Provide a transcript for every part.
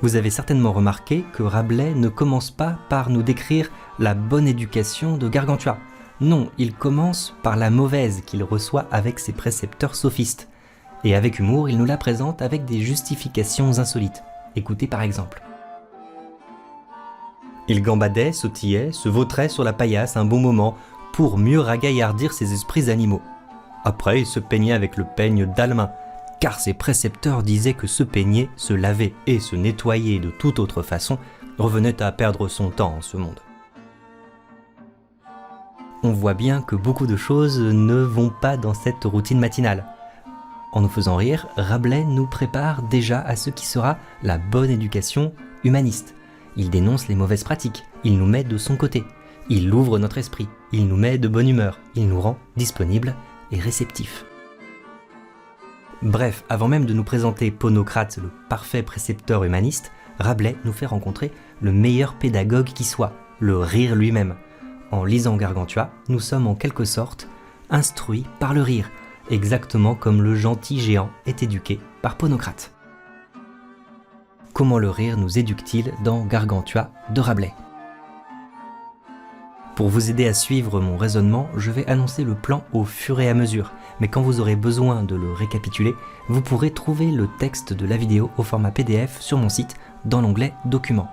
Vous avez certainement remarqué que Rabelais ne commence pas par nous décrire la bonne éducation de Gargantua. Non, il commence par la mauvaise qu'il reçoit avec ses précepteurs sophistes. Et avec humour, il nous la présente avec des justifications insolites. Écoutez par exemple. Il gambadait, sautillait, se vautrait sur la paillasse un bon moment pour mieux ragaillardir ses esprits animaux. Après, il se peignait avec le peigne d'Almin, car ses précepteurs disaient que se peigner, se laver et se nettoyer de toute autre façon revenait à perdre son temps en ce monde. On voit bien que beaucoup de choses ne vont pas dans cette routine matinale. En nous faisant rire, Rabelais nous prépare déjà à ce qui sera la bonne éducation humaniste. Il dénonce les mauvaises pratiques, il nous met de son côté, il ouvre notre esprit, il nous met de bonne humeur, il nous rend disponibles et réceptifs. Bref, avant même de nous présenter Ponocrate, le parfait précepteur humaniste, Rabelais nous fait rencontrer le meilleur pédagogue qui soit, le rire lui-même. En lisant Gargantua, nous sommes en quelque sorte instruits par le rire, exactement comme le gentil géant est éduqué par Ponocrate. Comment le rire nous éduque-t-il dans Gargantua de Rabelais? Pour vous aider à suivre mon raisonnement, je vais annoncer le plan au fur et à mesure, mais quand vous aurez besoin de le récapituler, vous pourrez trouver le texte de la vidéo au format PDF sur mon site dans l'onglet Documents.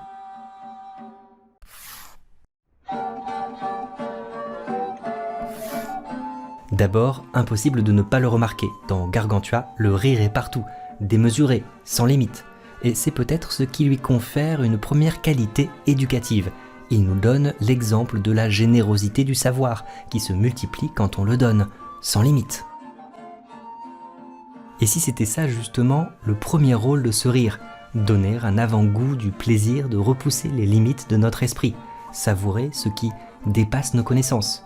D'abord, impossible de ne pas le remarquer, dans Gargantua, le rire est partout, démesuré, sans limite. Et c'est peut-être ce qui lui confère une première qualité éducative. Il nous donne l'exemple de la générosité du savoir, qui se multiplie quand on le donne, sans limite. Et si c'était ça justement le premier rôle de ce rire, donner un avant-goût du plaisir de repousser les limites de notre esprit, savourer ce qui dépasse nos connaissances.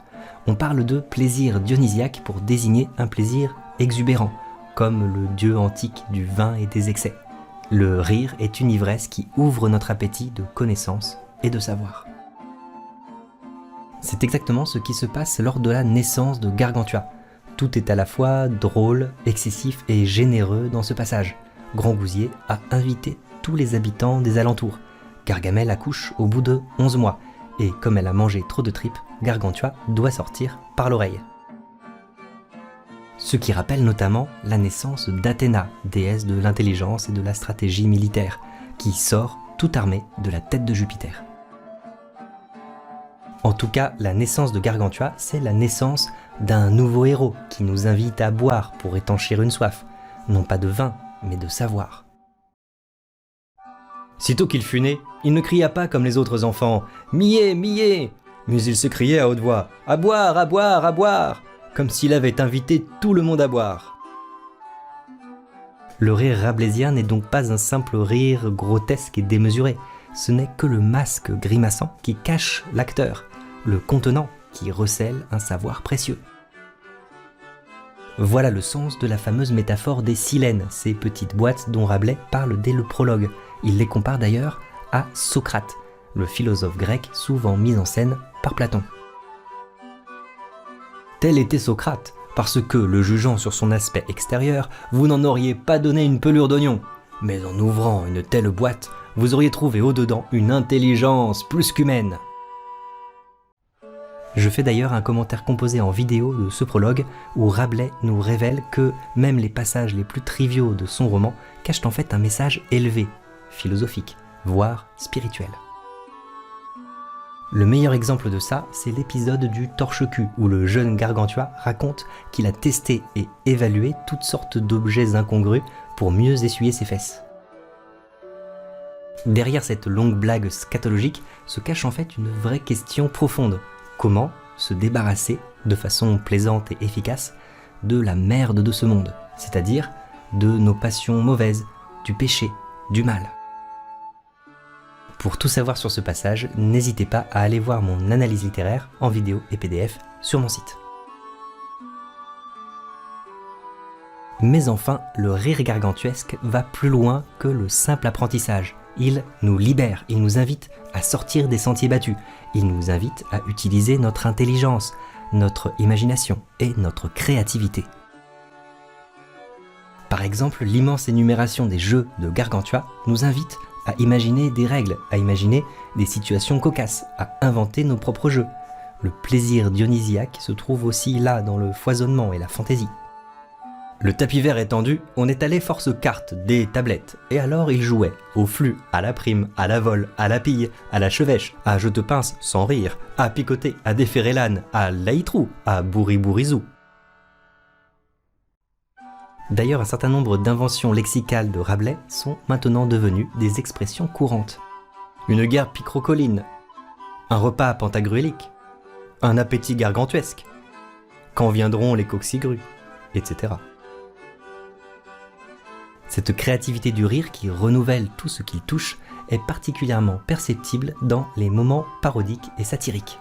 On parle de plaisir dionysiaque pour désigner un plaisir exubérant, comme le dieu antique du vin et des excès. Le rire est une ivresse qui ouvre notre appétit de connaissance et de savoir. C'est exactement ce qui se passe lors de la naissance de Gargantua. Tout est à la fois drôle, excessif et généreux dans ce passage. Grand Gousier a invité tous les habitants des alentours. Gargamel accouche au bout de 11 mois, et comme elle a mangé trop de tripes, Gargantua doit sortir par l'oreille. Ce qui rappelle notamment la naissance d'Athéna, déesse de l'intelligence et de la stratégie militaire, qui sort tout armée de la tête de Jupiter. En tout cas, la naissance de Gargantua, c'est la naissance d'un nouveau héros qui nous invite à boire pour étanchir une soif, non pas de vin, mais de savoir. Sitôt qu'il fut né, il ne cria pas comme les autres enfants « Mié, mié !» mais il se criait à haute voix « À boire, à boire, à boire !» comme s'il avait invité tout le monde à boire. Le rire rabelaisien n'est donc pas un simple rire grotesque et démesuré, ce n'est que le masque grimaçant qui cache l'acteur, le contenant qui recèle un savoir précieux. Voilà le sens de la fameuse métaphore des silènes, ces petites boîtes dont Rabelais parle dès le prologue. Il les compare d'ailleurs à Socrate, le philosophe grec souvent mis en scène par Platon. Tel était Socrate, parce que, le jugeant sur son aspect extérieur, vous n'en auriez pas donné une pelure d'oignon. Mais en ouvrant une telle boîte, vous auriez trouvé au-dedans une intelligence plus qu'humaine. Je fais d'ailleurs un commentaire composé en vidéo de ce prologue où Rabelais nous révèle que même les passages les plus triviaux de son roman cachent en fait un message élevé, philosophique, voire spirituel. Le meilleur exemple de ça, c'est l'épisode du torche-cul où le jeune Gargantua raconte qu'il a testé et évalué toutes sortes d'objets incongrus pour mieux essuyer ses fesses. Derrière cette longue blague scatologique se cache en fait une vraie question profonde. Comment se débarrasser de façon plaisante et efficace de la merde de ce monde, c'est-à-dire de nos passions mauvaises, du péché, du mal. Pour tout savoir sur ce passage, n'hésitez pas à aller voir mon analyse littéraire en vidéo et PDF sur mon site. Mais enfin, le rire gargantuesque va plus loin que le simple apprentissage. Il nous libère, il nous invite à sortir des sentiers battus, il nous invite à utiliser notre intelligence, notre imagination et notre créativité. Par exemple, l'immense énumération des jeux de Gargantua nous invite à imaginer des règles, à imaginer des situations cocasses, à inventer nos propres jeux. Le plaisir dionysiaque se trouve aussi là dans le foisonnement et la fantaisie. Le tapis vert étendu, on étalait force cartes, dés, tablettes, et alors ils jouaient au flux, à la prime, à la vol, à la pille, à la chevêche, à jete-pince sans rire, à picoter, à déferrer l'âne, à laïtrou, à bourri-bourrizou. D'ailleurs, un certain nombre d'inventions lexicales de Rabelais sont maintenant devenues des expressions courantes. Une guerre picrocolline, un repas pantagruélique, un appétit gargantuesque, quand viendront les coquesigrus, etc. Cette créativité du rire qui renouvelle tout ce qu'il touche est particulièrement perceptible dans les moments parodiques et satiriques.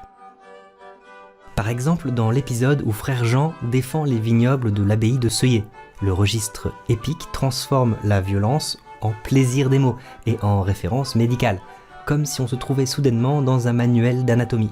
Par exemple dans l'épisode où Frère Jean défend les vignobles de l'abbaye de Seuillé, le registre épique transforme la violence en plaisir des mots et en référence médicale, comme si on se trouvait soudainement dans un manuel d'anatomie.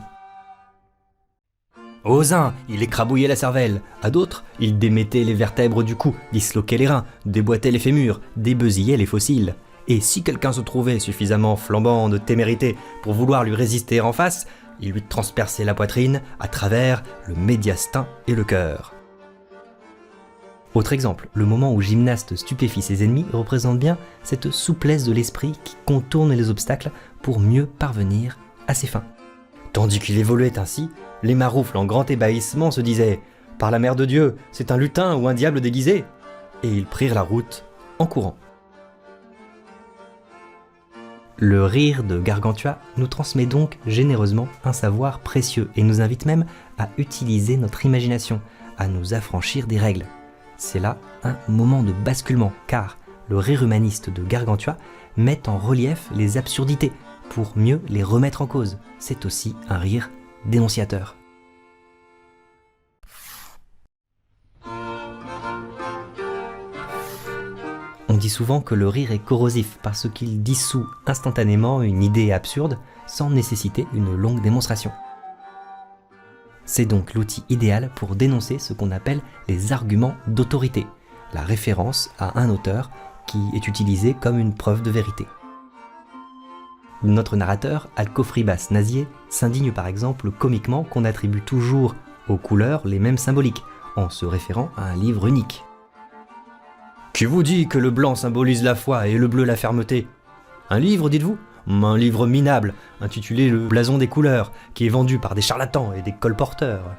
Aux uns, il écrabouillait la cervelle, à d'autres, il démettait les vertèbres du cou, disloquait les reins, déboîtait les fémurs, débesillait les fossiles. Et si quelqu'un se trouvait suffisamment flambant de témérité pour vouloir lui résister en face, il lui transperçait la poitrine à travers le médiastin et le cœur. Autre exemple, le moment où Gymnaste stupéfie ses ennemis représente bien cette souplesse de l'esprit qui contourne les obstacles pour mieux parvenir à ses fins. Tandis qu'il évoluait ainsi, les maroufles en grand ébahissement se disaient « Par la mère de Dieu, c'est un lutin ou un diable déguisé !» Et ils prirent la route en courant. Le rire de Gargantua nous transmet donc généreusement un savoir précieux et nous invite même à utiliser notre imagination, à nous affranchir des règles. C'est là un moment de basculement, car le rire humaniste de Gargantua met en relief les absurdités pour mieux les remettre en cause. C'est aussi un rire dénonciateur. On dit souvent que le rire est corrosif parce qu'il dissout instantanément une idée absurde sans nécessiter une longue démonstration. C'est donc l'outil idéal pour dénoncer ce qu'on appelle les arguments d'autorité, la référence à un auteur qui est utilisé comme une preuve de vérité. Notre narrateur, Alcofribas Nazier, s'indigne par exemple comiquement qu'on attribue toujours aux couleurs les mêmes symboliques, en se référant à un livre unique. Qui vous dit que le blanc symbolise la foi et le bleu la fermeté? Un livre, dites-vous? Un livre minable, intitulé Le blason des couleurs, qui est vendu par des charlatans et des colporteurs.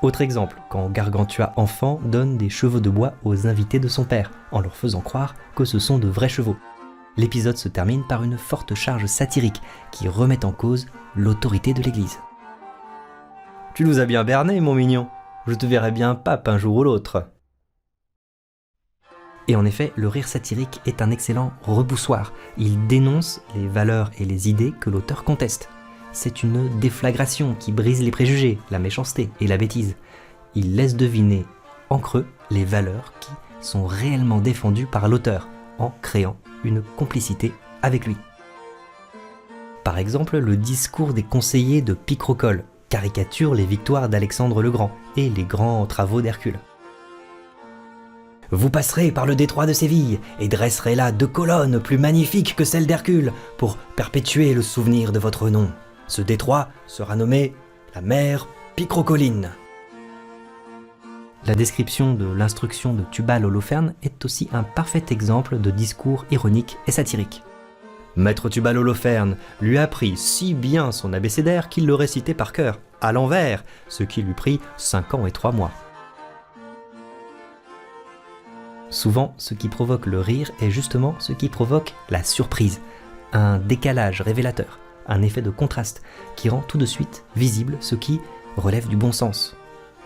Autre exemple, quand Gargantua enfant donne des chevaux de bois aux invités de son père, en leur faisant croire que ce sont de vrais chevaux. L'épisode se termine par une forte charge satirique qui remet en cause l'autorité de l'Église. « Tu nous as bien berné, mon mignon. Je te verrai bien pape un jour ou l'autre. » Et en effet, le rire satirique est un excellent reboussoir. Il dénonce les valeurs et les idées que l'auteur conteste. C'est une déflagration qui brise les préjugés, la méchanceté et la bêtise. Il laisse deviner en creux les valeurs qui sont réellement défendues par l'auteur, en créant une complicité avec lui. Par exemple, le discours des conseillers de Picrocole caricature les victoires d'Alexandre le Grand et les grands travaux d'Hercule. Vous passerez par le détroit de Séville et dresserez là 2 colonnes plus magnifiques que celles d'Hercule pour perpétuer le souvenir de votre nom. Ce détroit sera nommé la mer Picrocoline. La description de l'instruction de Tubal Holoferne est aussi un parfait exemple de discours ironique et satirique. Maître Tubal Holoferne lui apprit si bien son abécédaire qu'il le récitait par cœur, à l'envers, ce qui lui prit 5 ans et 3 mois. Souvent, ce qui provoque le rire est justement ce qui provoque la surprise, un décalage révélateur, un effet de contraste qui rend tout de suite visible ce qui relève du bon sens.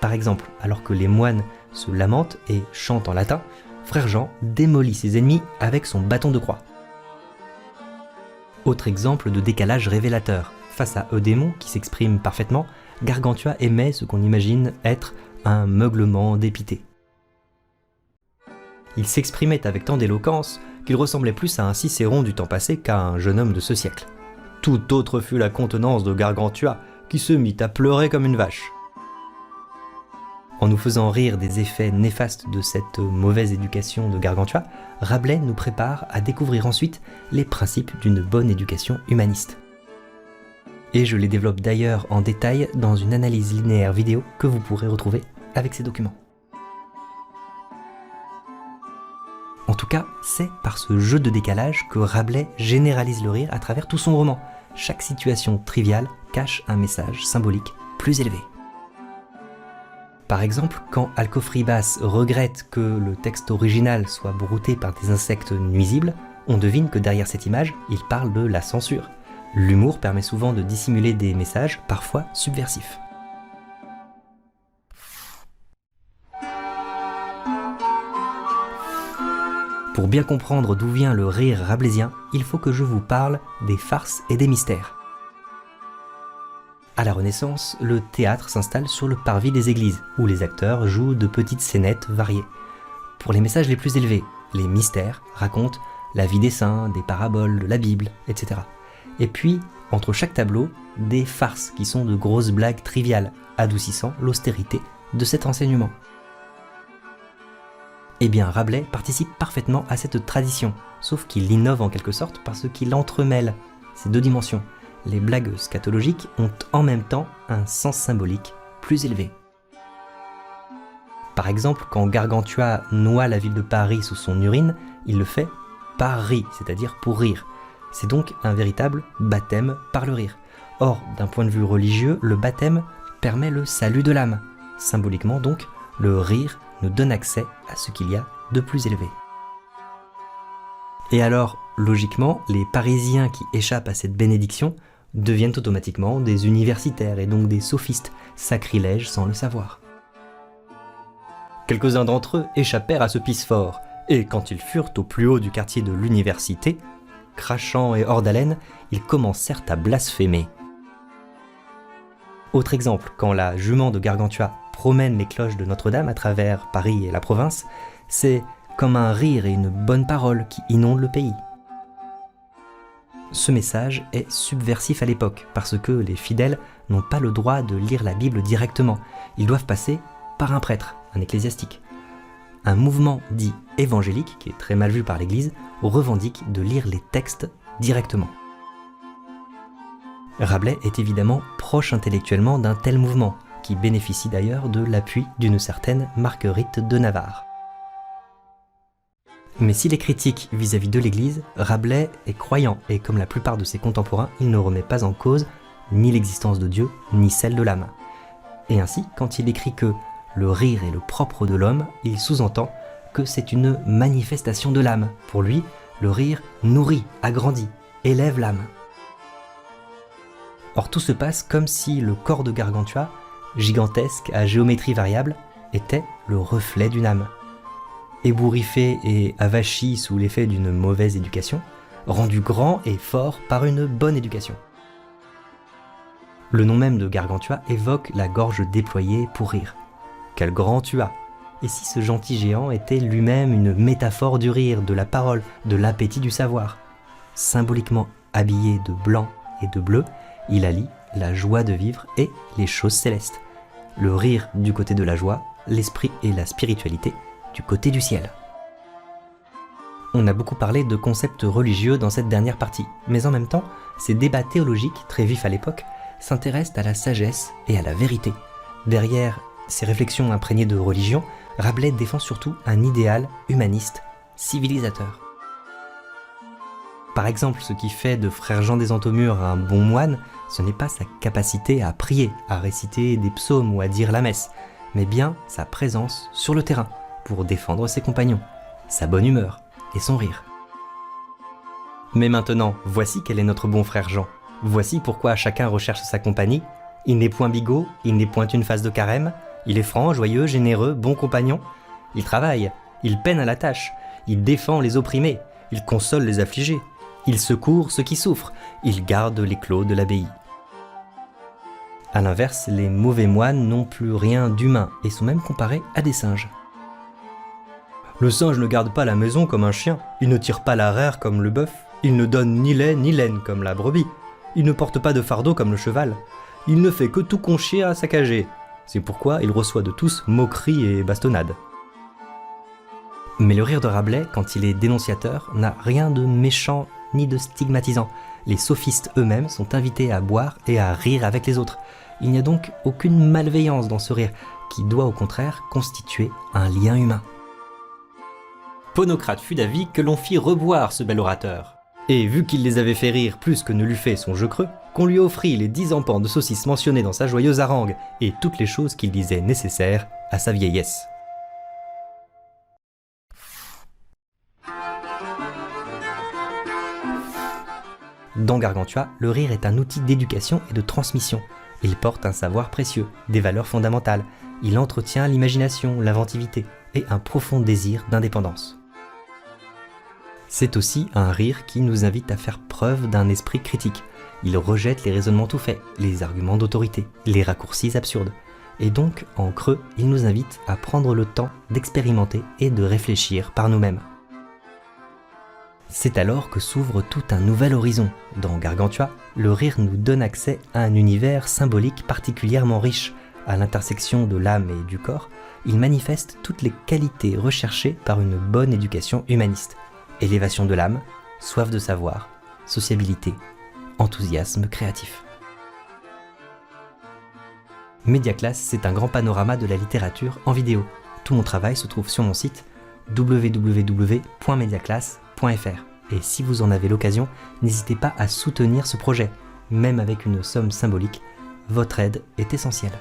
Par exemple, alors que les moines se lamentent et chantent en latin, Frère Jean démolit ses ennemis avec son bâton de croix. Autre exemple de décalage révélateur, face à Eudémon qui s'exprime parfaitement, Gargantua émet ce qu'on imagine être un meuglement dépité. Il s'exprimait avec tant d'éloquence qu'il ressemblait plus à un Cicéron du temps passé qu'à un jeune homme de ce siècle. Tout autre fut la contenance de Gargantua, qui se mit à pleurer comme une vache. En nous faisant rire des effets néfastes de cette mauvaise éducation de Gargantua, Rabelais nous prépare à découvrir ensuite les principes d'une bonne éducation humaniste. Et je les développe d'ailleurs en détail dans une analyse linéaire vidéo que vous pourrez retrouver avec ces documents. En tout cas, c'est par ce jeu de décalage que Rabelais généralise le rire à travers tout son roman. Chaque situation triviale cache un message symbolique plus élevé. Par exemple, quand Alcofribas regrette que le texte original soit brouté par des insectes nuisibles, on devine que derrière cette image, il parle de la censure. L'humour permet souvent de dissimuler des messages parfois subversifs. Pour bien comprendre d'où vient le rire rabelaisien, il faut que je vous parle des farces et des mystères. À la Renaissance, le théâtre s'installe sur le parvis des églises, où les acteurs jouent de petites scénettes variées. Pour les messages les plus élevés, les mystères racontent la vie des saints, des paraboles de la Bible, etc. Et puis, entre chaque tableau, des farces qui sont de grosses blagues triviales, adoucissant l'austérité de cet enseignement. Eh bien, Rabelais participe parfaitement à cette tradition, sauf qu'il innove en quelque sorte parce qu'il entremêle ces deux dimensions. Les blagues scatologiques ont en même temps un sens symbolique plus élevé. Par exemple, quand Gargantua noie la ville de Paris sous son urine, il le fait par ri, c'est-à-dire pour rire. C'est donc un véritable baptême par le rire. Or, d'un point de vue religieux, le baptême permet le salut de l'âme. Symboliquement donc, le rire nous donne accès à ce qu'il y a de plus élevé. Et alors, logiquement, les Parisiens qui échappent à cette bénédiction deviennent automatiquement des universitaires et donc des sophistes, sacrilèges sans le savoir. Quelques-uns d'entre eux échappèrent à ce pis fort, et quand ils furent au plus haut du quartier de l'université, crachant et hors d'haleine, ils commencèrent à blasphémer. Autre exemple, quand la jument de Gargantua promène les cloches de Notre-Dame à travers Paris et la province, c'est comme un rire et une bonne parole qui inondent le pays. Ce message est subversif à l'époque, parce que les fidèles n'ont pas le droit de lire la Bible directement, ils doivent passer par un prêtre, un ecclésiastique. Un mouvement dit évangélique, qui est très mal vu par l'Église, revendique de lire les textes directement. Rabelais est évidemment proche intellectuellement d'un tel mouvement, qui bénéficie d'ailleurs de l'appui d'une certaine Marguerite de Navarre. Mais s'il est critique vis-à-vis de l'Église, Rabelais est croyant et comme la plupart de ses contemporains, il ne remet pas en cause ni l'existence de Dieu, ni celle de l'âme. Et ainsi, quand il écrit que le rire est le propre de l'homme, il sous-entend que c'est une manifestation de l'âme. Pour lui, le rire nourrit, agrandit, élève l'âme. Or tout se passe comme si le corps de Gargantua, gigantesque à géométrie variable, était le reflet d'une âme. Ébouriffé et avachi sous l'effet d'une mauvaise éducation, rendu grand et fort par une bonne éducation. Le nom même de Gargantua évoque la gorge déployée pour rire. Quel grand tu as! Et si ce gentil géant était lui-même une métaphore du rire, de la parole, de l'appétit du savoir? Symboliquement habillé de blanc et de bleu, il allie la joie de vivre et les choses célestes. Le rire du côté de la joie, l'esprit et la spiritualité du côté du ciel. On a beaucoup parlé de concepts religieux dans cette dernière partie, mais en même temps, ces débats théologiques, très vifs à l'époque, s'intéressent à la sagesse et à la vérité. Derrière ces réflexions imprégnées de religion, Rabelais défend surtout un idéal humaniste, civilisateur. Par exemple, ce qui fait de frère Jean des Entomures un bon moine, ce n'est pas sa capacité à prier, à réciter des psaumes ou à dire la messe, mais bien sa présence sur le terrain pour défendre ses compagnons, sa bonne humeur et son rire. Mais maintenant, voici quel est notre bon frère Jean. Voici pourquoi chacun recherche sa compagnie. Il n'est point bigot, il n'est point une face de carême, il est franc, joyeux, généreux, bon compagnon. Il travaille, il peine à la tâche, il défend les opprimés, il console les affligés, il secourt ceux qui souffrent, il garde les clos de l'abbaye. A l'inverse, les mauvais moines n'ont plus rien d'humain et sont même comparés à des singes. Le singe ne garde pas la maison comme un chien, il ne tire pas l'arrière comme le bœuf, il ne donne ni lait ni laine comme la brebis, il ne porte pas de fardeau comme le cheval, il ne fait que tout conchier à saccager. C'est pourquoi il reçoit de tous moqueries et bastonnades. Mais le rire de Rabelais, quand il est dénonciateur, n'a rien de méchant ni de stigmatisant. Les sophistes eux-mêmes sont invités à boire et à rire avec les autres. Il n'y a donc aucune malveillance dans ce rire, qui doit au contraire constituer un lien humain. Ponocrate fut d'avis que l'on fit reboire ce bel orateur. Et vu qu'il les avait fait rire plus que ne l'eût fait son jeu creux, qu'on lui offrit les 10 empans de saucisses mentionnés dans sa joyeuse harangue et toutes les choses qu'il disait nécessaires à sa vieillesse. Dans Gargantua, le rire est un outil d'éducation et de transmission. Il porte un savoir précieux, des valeurs fondamentales. Il entretient l'imagination, l'inventivité et un profond désir d'indépendance. C'est aussi un rire qui nous invite à faire preuve d'un esprit critique. Il rejette les raisonnements tout faits, les arguments d'autorité, les raccourcis absurdes. Et donc, en creux, il nous invite à prendre le temps d'expérimenter et de réfléchir par nous-mêmes. C'est alors que s'ouvre tout un nouvel horizon. Dans Gargantua, le rire nous donne accès à un univers symbolique particulièrement riche. À l'intersection de l'âme et du corps, il manifeste toutes les qualités recherchées par une bonne éducation humaniste. Élévation de l'âme, soif de savoir, sociabilité, enthousiasme créatif. Mediaclass, c'est un grand panorama de la littérature en vidéo. Tout mon travail se trouve sur mon site www.mediaclass.fr. Et si vous en avez l'occasion, n'hésitez pas à soutenir ce projet. Même avec une somme symbolique, votre aide est essentielle.